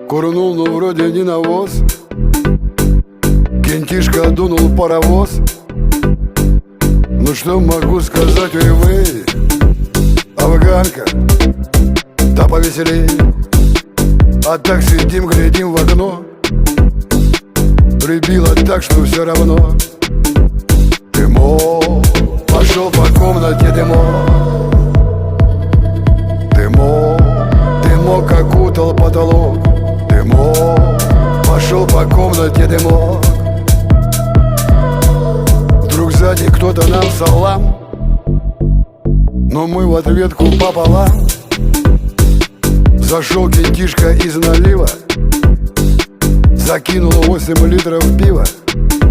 Курнул, но вроде не навоз. Кентишка дунул паровоз. Ну что могу сказать, ой вы, афганка, да повеселей. А так сидим, глядим в окно. Прибило так, что все равно. Дымок, пошел по комнате дымок. Дымок, дымок окутал потолок. Дымок, пошел по комнате дымок. Вдруг сзади кто-то нам салам, но мы в ответку пополам. Зашел кентишка из налива, закинул 8 литров пива.